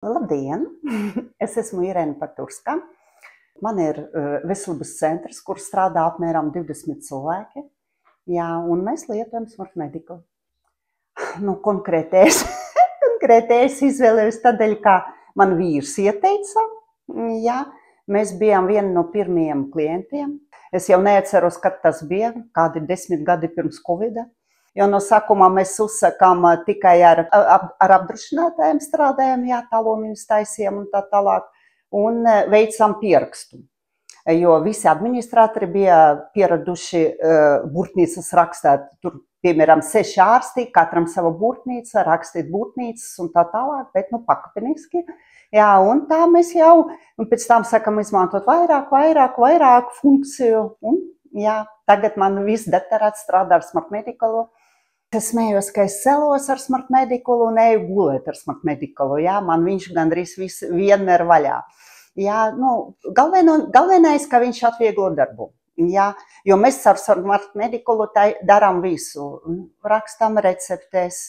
Labdien! Es esmu Irēna Paturska. Man ir veselības centrs, kur strādā apmēram 20 cilvēki. Jā, un mēs lietojam Smart Medical. Konkrētēs izvēlējos tādēļ, kā man vīrs ieteica. Jā, mēs bijām vieni no pirmajiem klientiem. Es jau neatceros, kad tas bija, kādi 10 gadi pirms Covida. Jo no sākumā mēs uzsakām tikai ar apdrošinātājiem strādājam, jā, taloniņus taisījām un tā tālāk, un veicām pierakstu. Jo visi administratori bija pieraduši burtnīcas rakstāt, tur, piemēram, 6 ārsti, katram sava burtnīca, rakstīt burtnīcas un tā tālāk, bet pakāpeniski. Jā, un tā mēs jau, un pēc tam sakam izmantot vairāk funkciju, un jā, tagad man viss doktorāts strādā ar Smart Medicalu. Es smējos, ka es celos ar Smart Medicalu un eju gulēt ar Smart Medicalu. Jā, man viņš gandrīz vienmēr vaļā. Jā, galvenais, ka viņš atvieglo darbu. Jā, jo mēs ar Smart Medicalu darām visu. Rakstam receptēs,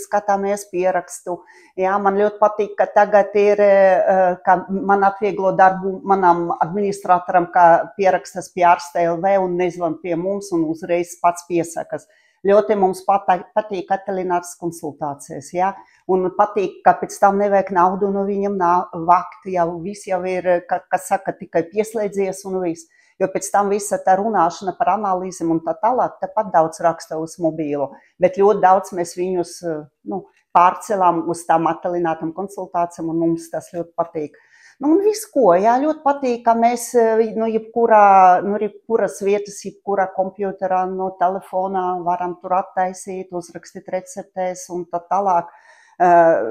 skatāmies pierakstu. Jā, man ļoti patīk, ka tagad ir, ka man atvieglo darbu manam administratoram, ka pierakstas pie ārsta LV un nezvan pie mums un uzreiz pats piesakas. Ļoti mums patīk attālinātas konsultācijas, jā, un patīk, ka pēc tam nevajag naudu no viņam vakt, viss jau ir, kas saka, tikai pieslēdzies un viss. Jo pēc tam visa tā runāšana par analīzēm un tā tālāk, tāpat daudz raksta uz mobīlu, bet ļoti daudz mēs viņus pārcelām uz tām attālinātām konsultācijām un mums tas ļoti patīk. Un viss ko, jā, ļoti patīk, ka mēs no jebkuras vietas, jebkurā kompjuterā, no telefonā varam tur attaisīt, uzrakstīt receptēs un tā tālāk.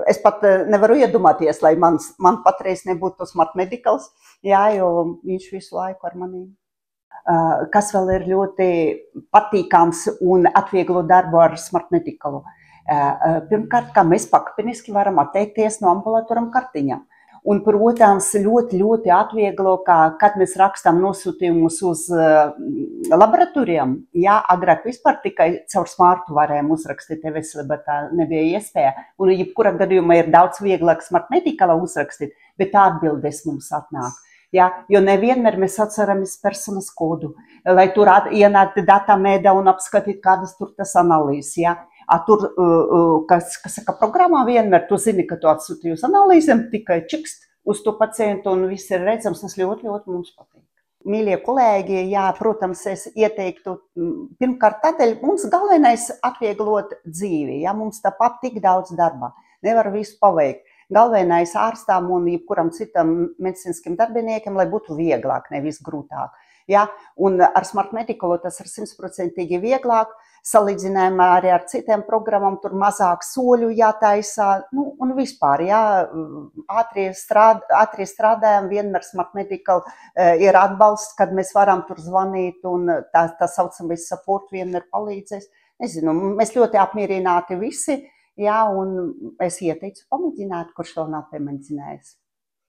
Es pat nevaru iedomāties, lai man patreiz nebūtu Smart Medicals, jā, jo viņš visu laiku ar manī. Kas vēl ir ļoti patīkams un atvieglo darbu ar Smart Medicalu. Pirmkārt, ka mēs pakāpeniski varam atteikties no ambulatoram kartiņām. Un, protams, ļoti atvieglo, kad mēs rakstām nosūtījumus uz laboratorijām. Jā, agrāk vispār tikai caur smartu varējām uzrakstīt e-veselību, tā nebija iespēja. Un jebkurā gadījumā ir daudz vieglāk Smart Medicalā uzrakstīt, bet tā atbildes mums atnāk. Jā, jo nevienmēr mēs atceramies personas kodu, lai tur ienāktu datamēdā un apskatīt, kādas tur tas analīzes. Jā. Tur, kas saka, programmā vienmēr tu zini, ka tu atsūtīji uz analīzēm, tikai čikst uz to pacientu un viss ir redzams, tas ļoti mums patīk. Mīļie kolēģi, jā, protams, es ieteiktu, pirmkārt tādēļ mums galvenais atvieglot dzīvi, jā, mums tāpat tik daudz darba, nevar visu paveikt. Galvenais ārstām un jebkuram citam medicīniskiem darbiniekiem, lai būtu vieglāk, nevis grūtāk. Ja? Un ar Smart Medicalu tas ir 100% vieglāk, salīdzinājumā arī ar citiem programmām, tur mazāk soļu jātaisa, un vispār, jā, ātrie strādājam, vienmēr Smart Medical ir atbalsts, kad mēs varam tur zvanīt, un tā saucamais support vienmēr palīdzēs. Nezinu, mēs ļoti apmierināti visi, jā, un es ieteicu pamēģināt, kurš vēl nav pamēģinājis.